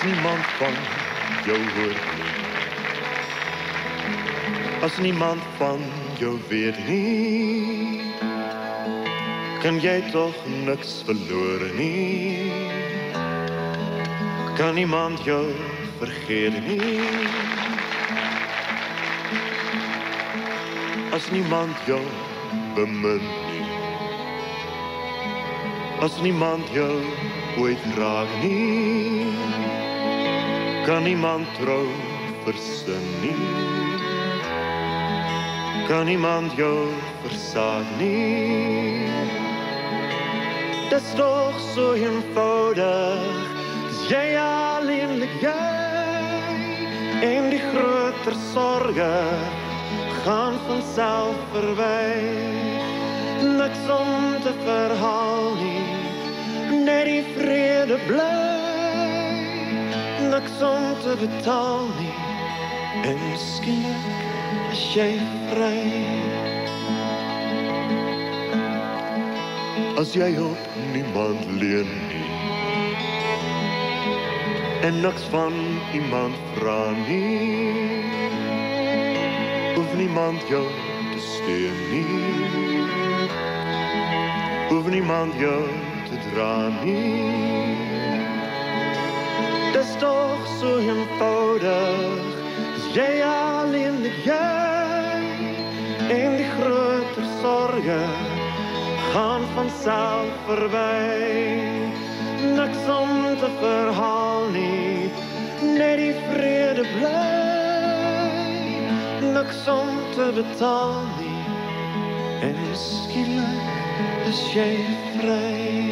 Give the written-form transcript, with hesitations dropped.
niemand van jou hoort nie, as niemand van jou weet nie, kan jy toch niks verloor nie, kan niemand jou vergeet nie, as niemand jou bemin nie, as niemand jou ooit raak nie, kan niemand trouw versin nie, kan niemand jou versaak nie. Dis toch so eenvoudig, is jy alleenlik jy, en die groter sorge gaan vanself verby. Niks om te verhaal nie, net die vrede bly, niks om te betaal nie, en skielik is jy vry. As jy op niemand leen nie, en niks van iemand vra nie, hoef niemand jou te steun nie, hoef niemand jou te dra nie. Dis toch so eenvoudig, is jy alleenlik jy, en die groter sorge gaan vanself verby. Niks om te verhaal nie, net die vrede bly, niks om te betaal nie, en skielik is jy vry.